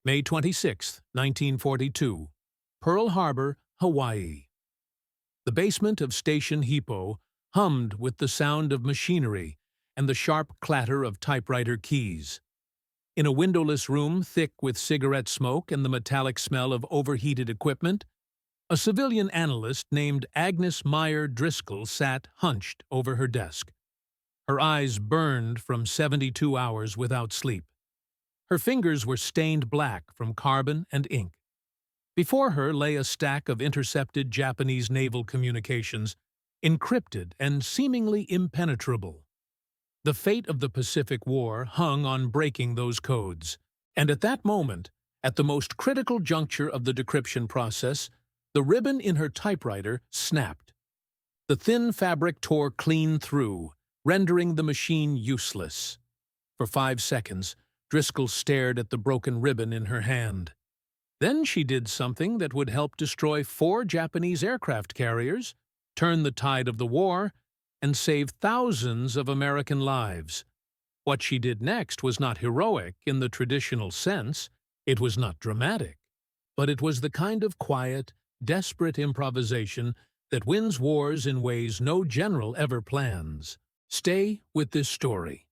May 26, 1942. Pearl Harbor, Hawaii. The basement of Station Hippo hummed with the sound of machinery and the sharp clatter of typewriter keys. In a windowless room thick with cigarette smoke and the metallic smell of overheated equipment, a civilian analyst named Agnes Meyer Driscoll sat hunched over her desk. Her eyes burned from 72 hours without sleep. Her fingers were stained black from carbon and ink. Before her lay a stack of intercepted Japanese naval communications, encrypted and seemingly impenetrable. The fate of the Pacific War hung on breaking those codes, and at that moment, at the most critical juncture of the decryption process, the ribbon in her typewriter snapped. The thin fabric tore clean through, rendering the machine useless. For 5 seconds, Driscoll stared at the broken ribbon in her hand. Then she did something that would help destroy 4 Japanese aircraft carriers, turn the tide of the war, and save thousands of American lives. What she did next was not heroic in the traditional sense, it was not dramatic, but it was the kind of quiet, desperate improvisation that wins wars in ways no general ever plans. Stay with this story,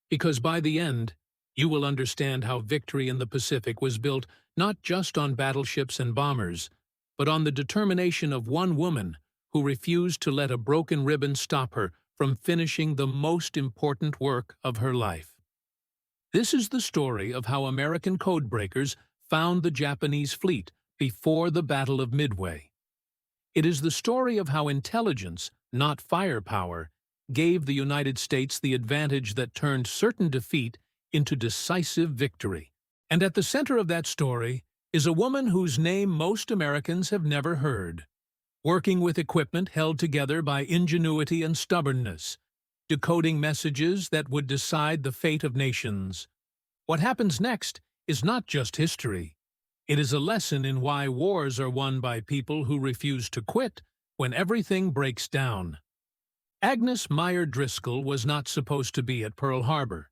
because by the end, you will understand how victory in the Pacific was built not just on battleships and bombers, but on the determination of one woman who refused to let a broken ribbon stop her from finishing the most important work of her life. This is the story of how American codebreakers found the Japanese fleet before the Battle of Midway. It is the story of how intelligence, not firepower, gave the United States the advantage that turned certain defeat into decisive victory. And at the center of that story is a woman whose name most Americans have never heard, working with equipment held together by ingenuity and stubbornness, decoding messages that would decide the fate of nations. What happens next is not just history. It is a lesson in why wars are won by people who refuse to quit when everything breaks down. Agnes Meyer Driscoll was not supposed to be at Pearl Harbor.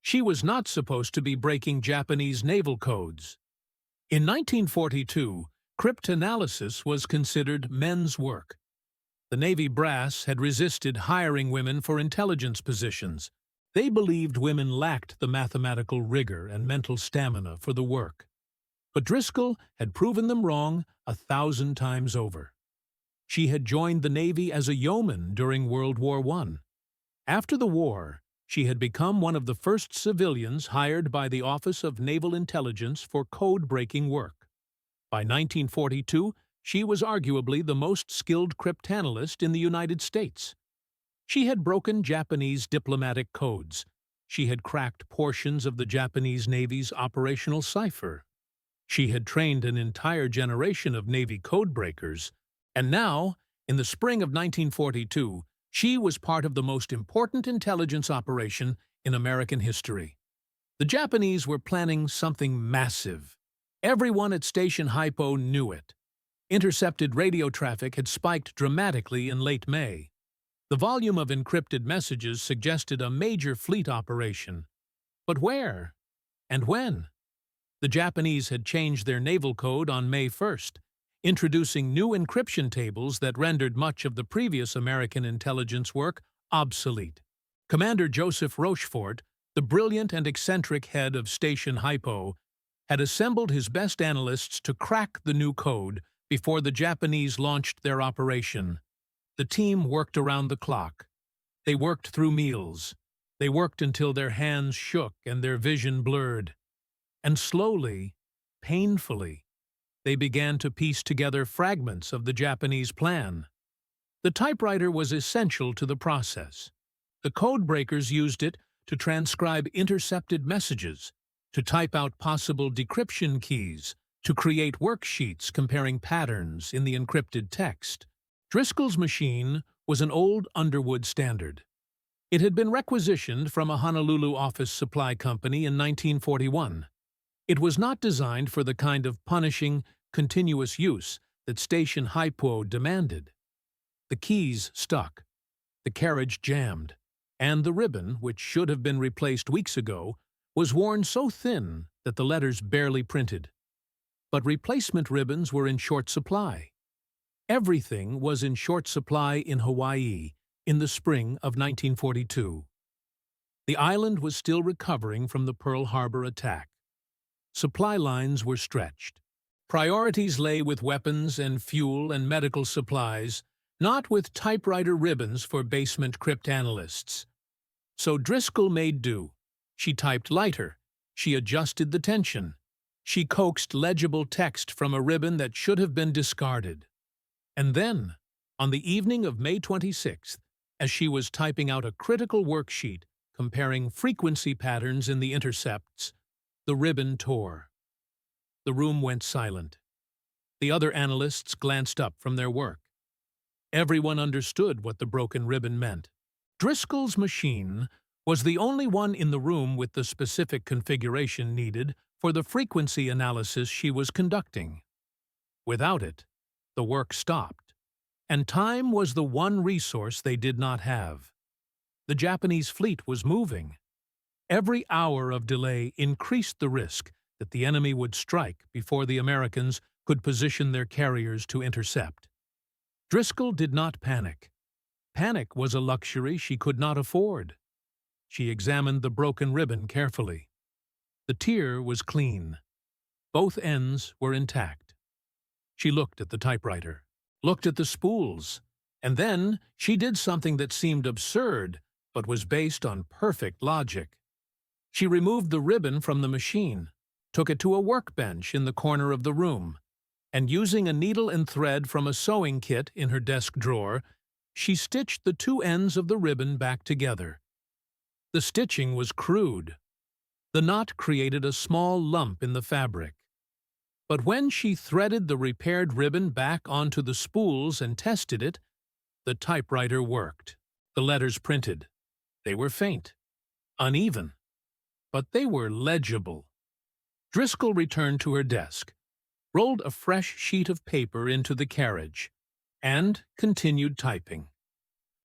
She was not supposed to be breaking Japanese naval codes. In 1942, cryptanalysis was considered men's work. The Navy brass had resisted hiring women for intelligence positions. They believed women lacked the mathematical rigor and mental stamina for the work. But Driscoll had proven them wrong 1,000 times over. She had joined the Navy as a yeoman during World War I. After the war, she had become one of the first civilians hired by the Office of Naval Intelligence for code-breaking work. By 1942, she was arguably the most skilled cryptanalyst in the United States. She had broken Japanese diplomatic codes. She had cracked portions of the Japanese Navy's operational cipher. She had trained an entire generation of Navy codebreakers, and now, in the spring of 1942, she was part of the most important intelligence operation in American history. The Japanese were planning something massive. Everyone at Station Hippo knew it. Intercepted radio traffic had spiked dramatically in late May. The volume of encrypted messages suggested a major fleet operation. But where? And when? The Japanese had changed their naval code on May 1st, introducing new encryption tables that rendered much of the previous American intelligence work obsolete. Commander Joseph Rochefort, the brilliant and eccentric head of Station Hippo, had assembled his best analysts to crack the new code before the Japanese launched their operation. The team worked around the clock. They worked through meals. They worked until their hands shook and their vision blurred. And slowly, painfully, they began to piece together fragments of the Japanese plan. The typewriter was essential to the process. The codebreakers used it to transcribe intercepted messages, to type out possible decryption keys, to create worksheets comparing patterns in the encrypted text. Driscoll's machine was an old Underwood standard. It had been requisitioned from a Honolulu office supply company in 1941. It was not designed for the kind of punishing, continuous use that Station Hippo demanded. The keys stuck, the carriage jammed, and the ribbon, which should have been replaced weeks ago, was worn so thin that the letters barely printed. But replacement ribbons were in short supply. Everything was in short supply in Hawaii in the spring of 1942. The island was still recovering from the Pearl Harbor attack. Supply lines were stretched. Priorities lay with weapons and fuel and medical supplies, not with typewriter ribbons for basement cryptanalysts. So Driscoll made do. She typed lighter. She adjusted the tension. She coaxed legible text from a ribbon that should have been discarded. And then, on the evening of May 26th, as she was typing out a critical worksheet comparing frequency patterns in the intercepts, the ribbon tore. The room went silent. The other analysts glanced up from their work. Everyone understood what the broken ribbon meant. Driscoll's machine was the only one in the room with the specific configuration needed for the frequency analysis she was conducting. Without it, the work stopped, and time was the one resource they did not have. The Japanese fleet was moving. Every hour of delay increased the risk that the enemy would strike before the Americans could position their carriers to intercept. Driscoll did not panic. Panic was a luxury she could not afford. She examined the broken ribbon carefully. The tier was clean. Both ends were intact. She looked at the typewriter, looked at the spools, and then she did something that seemed absurd but was based on perfect logic. She removed the ribbon from the machine, took it to a workbench in the corner of the room, and using a needle and thread from a sewing kit in her desk drawer, she stitched the two ends of the ribbon back together. The stitching was crude. The knot created a small lump in the fabric. But when she threaded the repaired ribbon back onto the spools and tested it, the typewriter worked. The letters printed. They were faint, uneven, but they were legible. Driscoll returned to her desk, rolled a fresh sheet of paper into the carriage, and continued typing.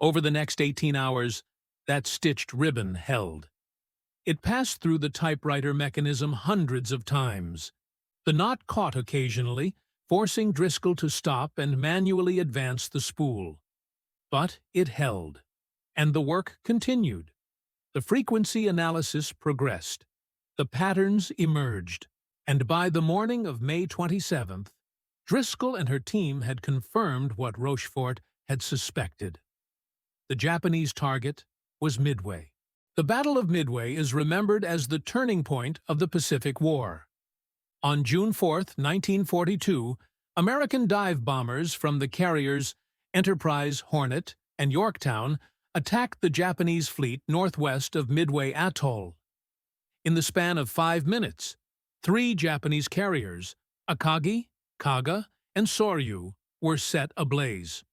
Over the next 18 hours, that stitched ribbon held. It passed through the typewriter mechanism hundreds of times. The knot caught occasionally, forcing Driscoll to stop and manually advance the spool. But it held, and the work continued. The frequency analysis progressed. The patterns emerged, and by the morning of May 27th, Driscoll and her team had confirmed what Rochefort had suspected. The Japanese target was Midway. The Battle of Midway is remembered as the turning point of the Pacific War. On June 4, 1942, American dive bombers from the carriers Enterprise, Hornet, and Yorktown attacked the Japanese fleet northwest of Midway Atoll. In the span of 5 minutes, 3 Japanese carriers, Akagi, Kaga, and Soryu, were set ablaze.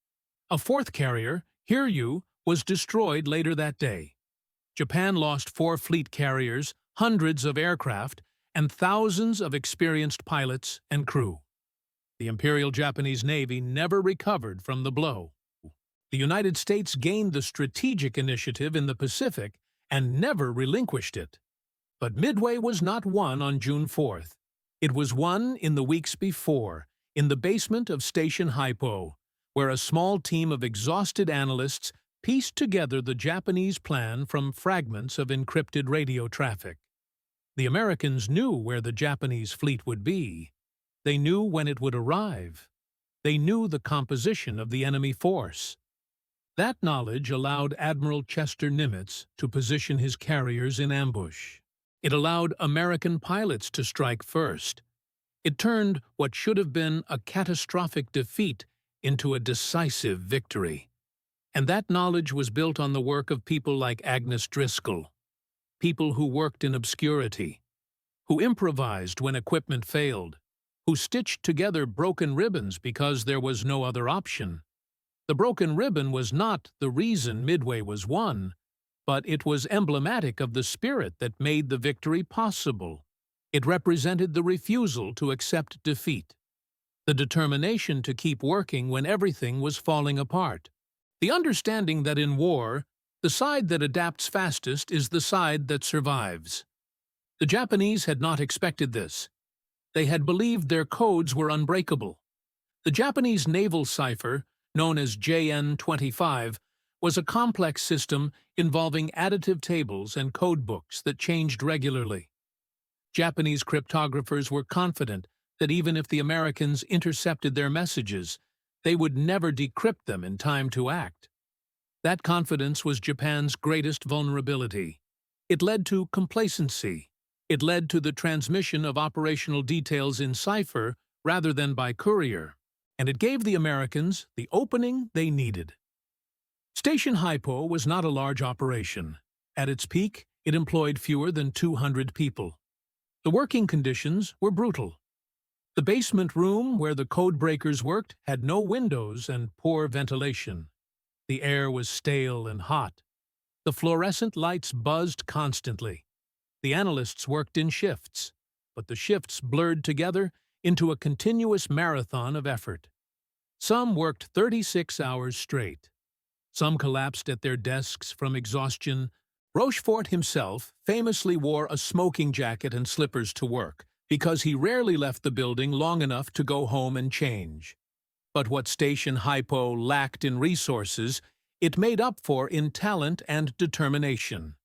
A 4th carrier, Hiryu, was destroyed later that day. Japan lost 4 fleet carriers, hundreds of aircraft, and thousands of experienced pilots and crew. The Imperial Japanese Navy never recovered from the blow. The United States gained the strategic initiative in the Pacific and never relinquished it. But Midway was not won on June 4th. It was won in the weeks before, in the basement of Station Haipo, where a small team of exhausted analysts pieced together the Japanese plan from fragments of encrypted radio traffic. The Americans knew where the Japanese fleet would be. They knew when it would arrive. They knew the composition of the enemy force. That knowledge allowed Admiral Chester Nimitz to position his carriers in ambush. It allowed American pilots to strike first. It turned what should have been a catastrophic defeat into a decisive victory. And that knowledge was built on the work of people like Agnes Driscoll, people who worked in obscurity, who improvised when equipment failed, who stitched together broken ribbons because there was no other option. The broken ribbon was not the reason Midway was won, but it was emblematic of the spirit that made the victory possible. It represented the refusal to accept defeat, the determination to keep working when everything was falling apart, the understanding that in war, the side that adapts fastest is the side that survives. The Japanese had not expected this. They had believed their codes were unbreakable. The Japanese naval cipher, known as JN-25, was a complex system involving additive tables and code books that changed regularly. Japanese cryptographers were confident that even if the Americans intercepted their messages, they would never decrypt them in time to act. That confidence was Japan's greatest vulnerability. It led to complacency. It led to the transmission of operational details in cipher rather than by courier, and it gave the Americans the opening they needed. Station Hypo was not a large operation. At its peak, it employed fewer than 200 people. The working conditions were brutal. The basement room where the Codebreakers worked had no windows and poor ventilation. The air was stale and hot. The fluorescent lights buzzed constantly. The analysts worked in shifts, but the shifts blurred together into a continuous marathon of effort. Some worked 36 hours straight. Some collapsed at their desks from exhaustion. Rochefort himself famously wore a smoking jacket and slippers to work, because he rarely left the building long enough to go home and change. But what Station Hypo lacked in resources, it made up for in talent and determination.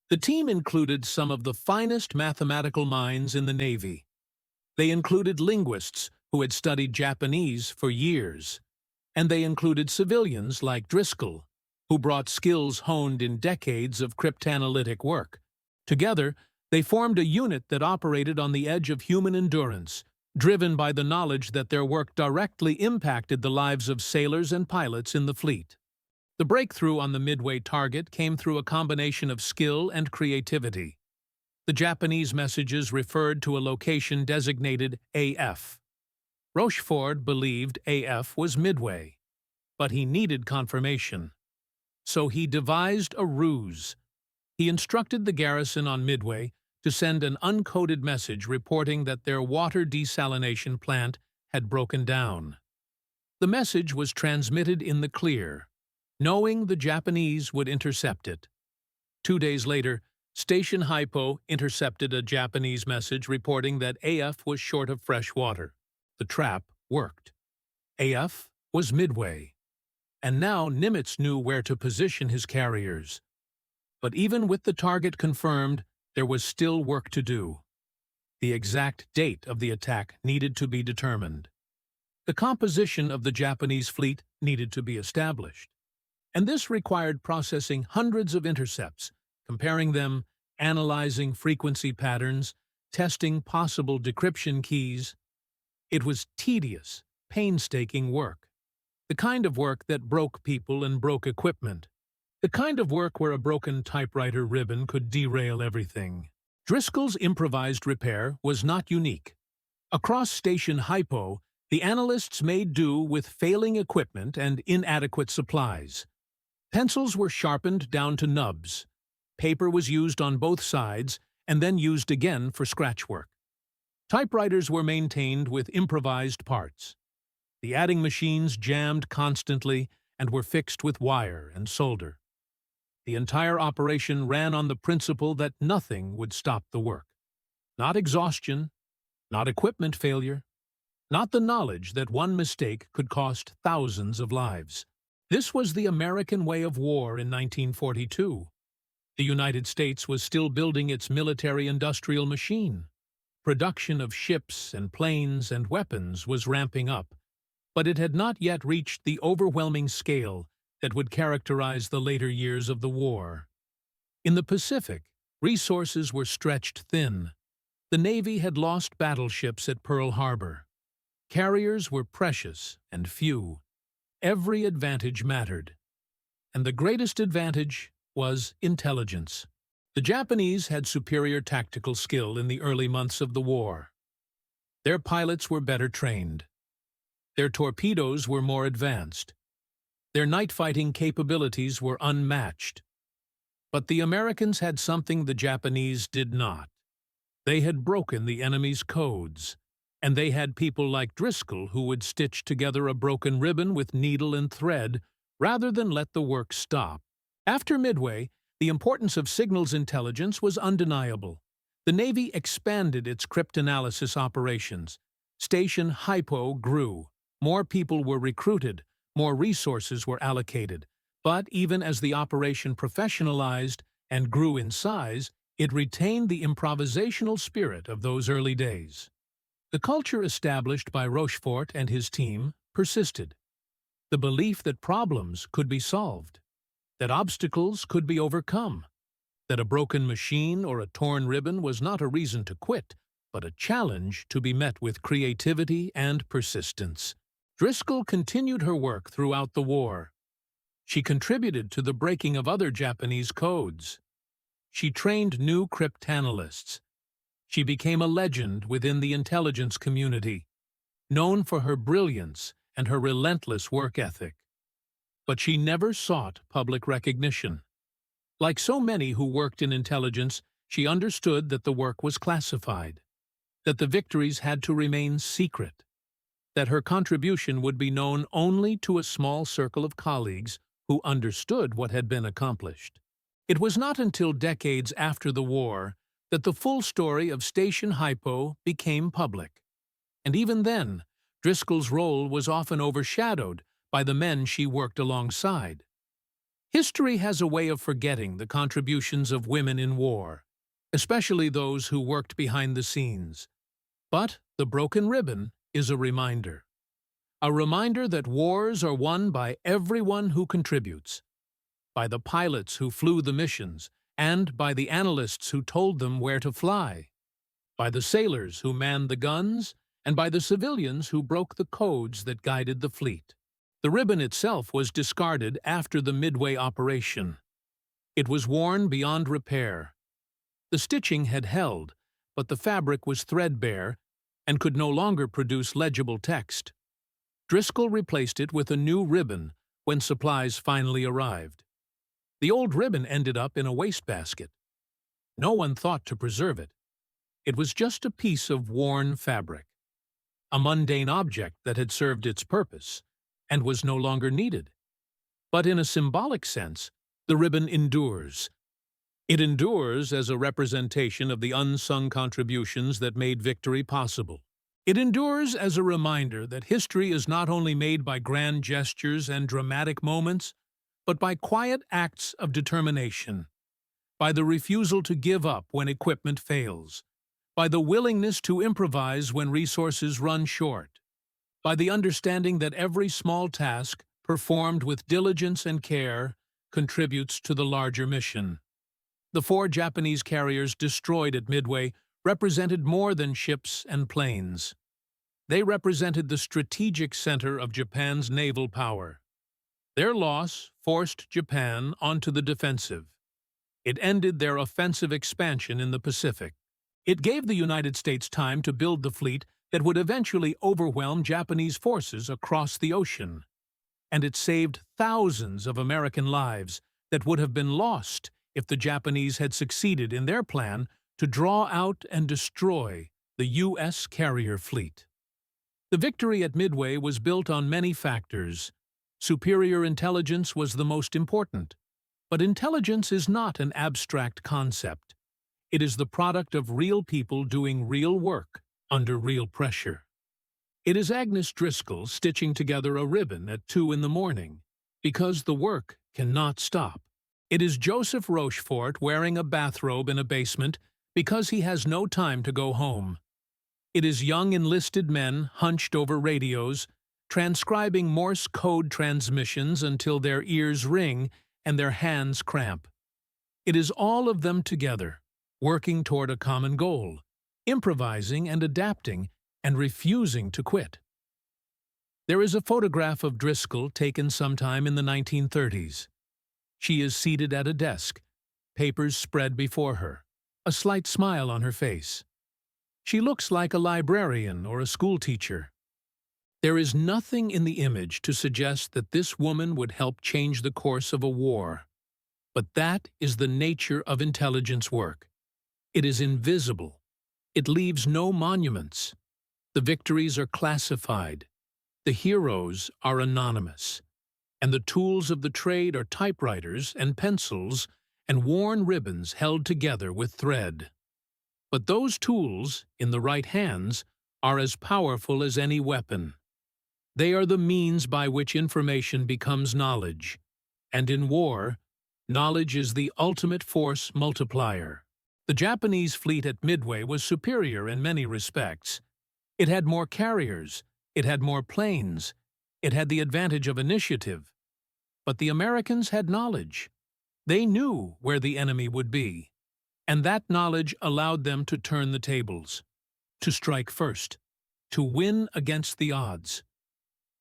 The team included some of the finest mathematical minds in the Navy. They included linguists who had studied Japanese for years, and they included civilians like Driscoll, who brought skills honed in decades of cryptanalytic work. Together, they formed a unit that operated on the edge of human endurance, driven by the knowledge that their work directly impacted the lives of sailors and pilots in the fleet. The breakthrough on the Midway target came through a combination of skill and creativity. The Japanese messages referred to a location designated AF. Rochefort believed AF was Midway, but he needed confirmation. So he devised a ruse. He instructed the garrison on Midway to send an uncoded message reporting that their water desalination plant had broken down. The message was transmitted in the clear, knowing the Japanese would intercept it. 2 days later, Station Hypo intercepted a Japanese message reporting that AF was short of fresh water. The trap worked. AF was Midway, and now Nimitz knew where to position his carriers. But even with the target confirmed, there was still work to do. The exact date of the attack needed to be determined. The composition of the Japanese fleet needed to be established, and this required processing hundreds of intercepts, comparing them, analyzing frequency patterns, testing possible decryption keys. It was tedious, painstaking work. The kind of work that broke people and broke equipment. The kind of work where a broken typewriter ribbon could derail everything. Driscoll's improvised repair was not unique. Across Station Hypo, the analysts made do with failing equipment and inadequate supplies. Pencils were sharpened down to nubs. Paper was used on both sides and then used again for scratch work. Typewriters were maintained with improvised parts. The adding machines jammed constantly and were fixed with wire and solder. The entire operation ran on the principle that nothing would stop the work. Not exhaustion, not equipment failure, not the knowledge that one mistake could cost thousands of lives. This was the American way of war in 1942. The United States was still building its military-industrial machine. Production of ships and planes and weapons was ramping up, but it had not yet reached the overwhelming scale that would characterize the later years of the war. In the Pacific, resources were stretched thin. The Navy had lost battleships at Pearl Harbor. Carriers were precious and few. Every advantage mattered. And the greatest advantage was intelligence. The Japanese had superior tactical skill in the early months of the war. Their pilots were better trained. Their torpedoes were more advanced. Their night-fighting capabilities were unmatched. But the Americans had something the Japanese did not. They had broken the enemy's codes, and they had people like Driscoll who would stitch together a broken ribbon with needle and thread rather than let the work stop. After Midway, the importance of signals intelligence was undeniable. The Navy expanded its cryptanalysis operations. Station Hypo grew. More people were recruited, more resources were allocated. But even as the operation professionalized and grew in size, it retained the improvisational spirit of those early days. The culture established by Rochefort and his team persisted. The belief that problems could be solved, that obstacles could be overcome, that a broken machine or a torn ribbon was not a reason to quit, but a challenge to be met with creativity and persistence. Driscoll continued her work throughout the war. She contributed to the breaking of other Japanese codes. She trained new cryptanalysts. She became a legend within the intelligence community, known for her brilliance and her relentless work ethic. But she never sought public recognition. Like so many who worked in intelligence, she understood that the work was classified, that the victories had to remain secret, that her contribution would be known only to a small circle of colleagues who understood what had been accomplished. It was not until decades after the war that the full story of Station Hypo became public. And even then, Driscoll's role was often overshadowed by the men she worked alongside. History has a way of forgetting the contributions of women in war, especially those who worked behind the scenes. But the broken ribbon is a reminder that wars are won by everyone who contributes, by the pilots who flew the missions, and by the analysts who told them where to fly, by the sailors who manned the guns, and by the civilians who broke the codes that guided the fleet. The ribbon itself was discarded after the Midway operation. It was worn beyond repair. The stitching had held, but the fabric was threadbare and could no longer produce legible text. Driscoll replaced it with a new ribbon when supplies finally arrived. The old ribbon ended up in a wastebasket. No one thought to preserve it. It was just a piece of worn fabric, a mundane object that had served its purpose and was no longer needed. But in a symbolic sense, the ribbon endures. It endures as a representation of the unsung contributions that made victory possible. It endures as a reminder that history is not only made by grand gestures and dramatic moments, but by quiet acts of determination, by the refusal to give up when equipment fails, by the willingness to improvise when resources run short, by the understanding that every small task, performed with diligence and care, contributes to the larger mission. The 4 Japanese carriers destroyed at Midway represented more than ships and planes. They represented the strategic center of Japan's naval power. Their loss forced Japan onto the defensive. It ended their offensive expansion in the Pacific. It gave the United States time to build the fleet that would eventually overwhelm Japanese forces across the ocean. And it saved thousands of American lives that would have been lost if the Japanese had succeeded in their plan to draw out and destroy the U.S. carrier fleet. The victory at Midway was built on many factors. Superior intelligence was the most important. But intelligence is not an abstract concept. It is the product of real people doing real work under real pressure. It is Agnes Driscoll stitching together a ribbon at 2 in the morning, because the work cannot stop. It is Joseph Rochefort wearing a bathrobe in a basement because he has no time to go home. It is young enlisted men hunched over radios, transcribing Morse code transmissions until their ears ring and their hands cramp. It is all of them together, working toward a common goal, improvising and adapting and refusing to quit. There is a photograph of Driscoll taken sometime in the 1930s. She is seated at a desk, papers spread before her, a slight smile on her face. She looks like a librarian or a schoolteacher. There is nothing in the image to suggest that this woman would help change the course of a war. But that is the nature of intelligence work. It is invisible. It leaves no monuments. The victories are classified. The heroes are anonymous. And the tools of the trade are typewriters and pencils and worn ribbons held together with thread. But those tools, in the right hands, are as powerful as any weapon. They are the means by which information becomes knowledge. And in war, knowledge is the ultimate force multiplier. The Japanese fleet at Midway was superior in many respects. It had more carriers, it had more planes, it had the advantage of initiative. But the Americans had knowledge. They knew where the enemy would be, and that knowledge allowed them to turn the tables, to strike first, to win against the odds.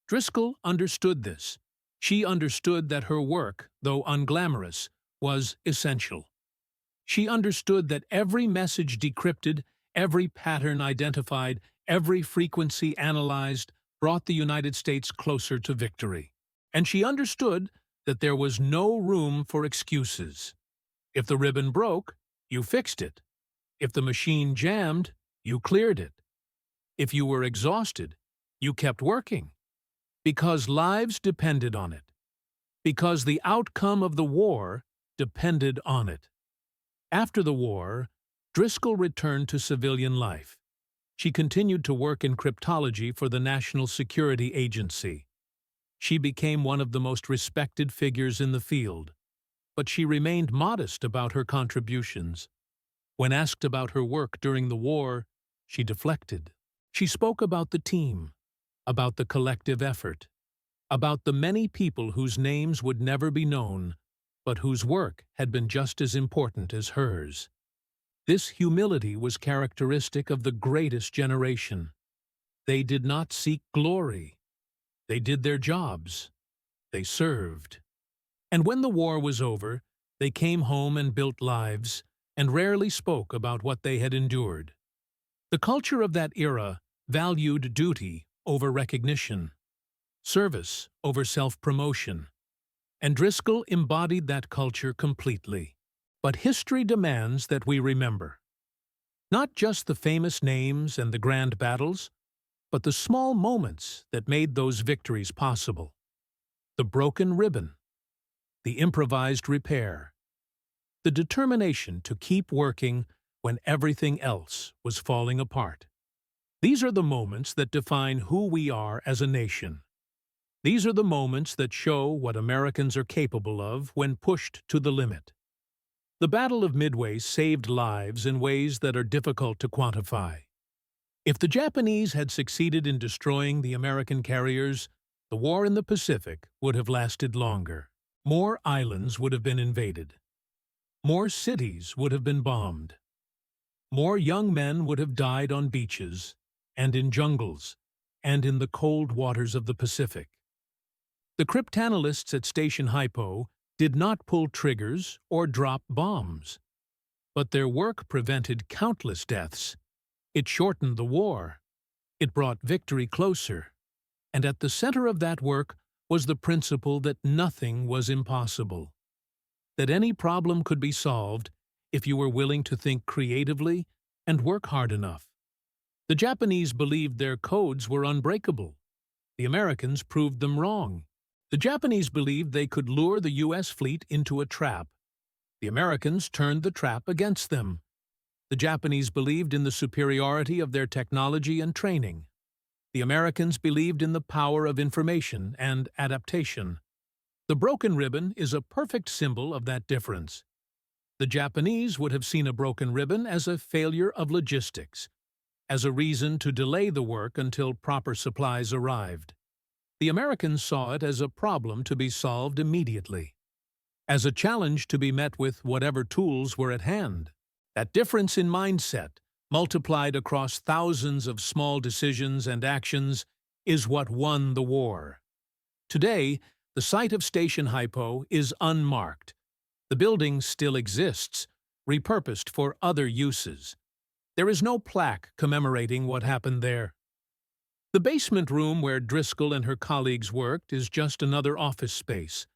Driscoll understood this. She understood that her work, though unglamorous, was essential. She understood that every message decrypted, every pattern identified, every frequency analyzed brought the United States closer to victory. And she understood that there was no room for excuses. If the ribbon broke, you fixed it. If the machine jammed, you cleared it. If you were exhausted, you kept working. Because lives depended on it. Because the outcome of the war depended on it. After the war, Driscoll returned to civilian life. She continued to work in cryptology for the National Security Agency. She became one of the most respected figures in the field, but she remained modest about her contributions. When asked about her work during the war, she deflected. She spoke about the team, about the collective effort, about the many people whose names would never be known, but whose work had been just as important as hers. This humility was characteristic of the greatest generation. They did not seek glory. They did their jobs. They served. And when the war was over, they came home and built lives, and rarely spoke about what they had endured. The culture of that era valued duty over recognition, service over self-promotion, and Driscoll embodied that culture completely. But history demands that we remember. Not just the famous names and the grand battles, but the small moments that made those victories possible. The broken ribbon, the improvised repair, the determination to keep working when everything else was falling apart. These are the moments that define who we are as a nation. These are the moments that show what Americans are capable of when pushed to the limit. The Battle of Midway saved lives in ways that are difficult to quantify. If the Japanese had succeeded in destroying the American carriers, the war in the Pacific would have lasted longer. More islands would have been invaded. More cities would have been bombed. More young men would have died on beaches, and in jungles, and in the cold waters of the Pacific. The cryptanalysts at Station Hypo did not pull triggers or drop bombs. But their work prevented countless deaths. It shortened the war. It brought victory closer. And at the center of that work was the principle that nothing was impossible. That any problem could be solved if you were willing to think creatively and work hard enough. The Japanese believed their codes were unbreakable. The Americans proved them wrong. The Japanese believed they could lure the U.S. fleet into a trap. The Americans turned the trap against them. The Japanese believed in the superiority of their technology and training. The Americans believed in the power of information and adaptation. The broken ribbon is a perfect symbol of that difference. The Japanese would have seen a broken ribbon as a failure of logistics, as a reason to delay the work until proper supplies arrived. The Americans saw it as a problem to be solved immediately, as a challenge to be met with whatever tools were at hand. That difference in mindset, multiplied across thousands of small decisions and actions, is what won the war. Today, the site of Station Hypo is unmarked. The building still exists, repurposed for other uses. There is no plaque commemorating what happened there. The basement room where Driscoll and her colleagues worked is just another office space,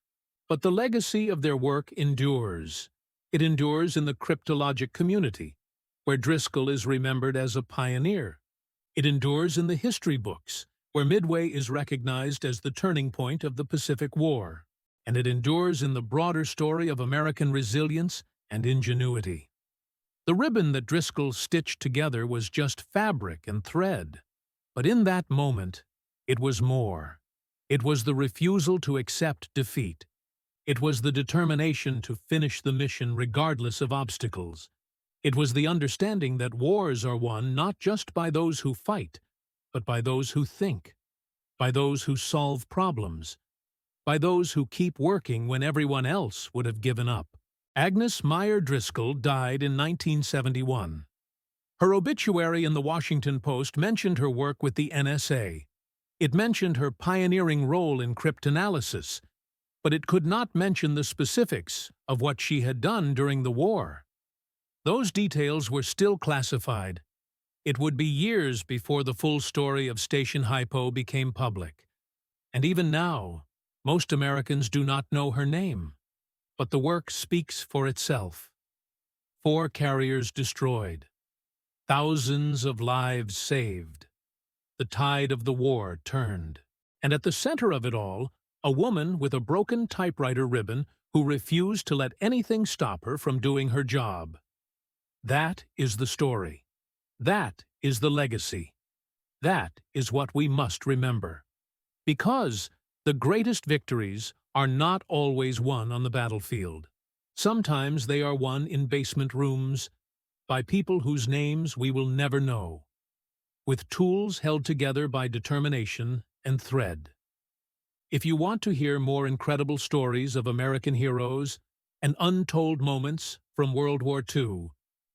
but the legacy of their work endures. It endures in the cryptologic community, where Driscoll is remembered as a pioneer. It endures in the history books, where Midway is recognized as the turning point of the Pacific War. And it endures in the broader story of American resilience and ingenuity. The ribbon that Driscoll stitched together was just fabric and thread. But in that moment, it was more. It was the refusal to accept defeat. It was the determination to finish the mission regardless of obstacles. It was the understanding that wars are won not just by those who fight, but by those who think, by those who solve problems, by those who keep working when everyone else would have given up. Agnes Meyer Driscoll died in 1971. Her obituary in the Washington Post mentioned her work with the NSA. It mentioned her pioneering role in cryptanalysis, but it could not mention the specifics of what she had done during the war. Those details were still classified. It would be years before the full story of Station Hypo became public. And even now, most Americans do not know her name. But the work speaks for itself. 4 carriers destroyed. Thousands of lives saved. The tide of the war turned. And at the center of it all, a woman with a broken typewriter ribbon who refused to let anything stop her from doing her job. That is the story. That is the legacy. That is what we must remember. Because the greatest victories are not always won on the battlefield. Sometimes they are won in basement rooms by people whose names we will never know, with tools held together by determination and thread. If you want to hear more incredible stories of American heroes and untold moments from World War II,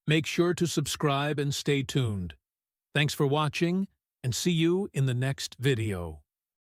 make sure to subscribe and stay tuned. Thanks for watching, and see you in the next video.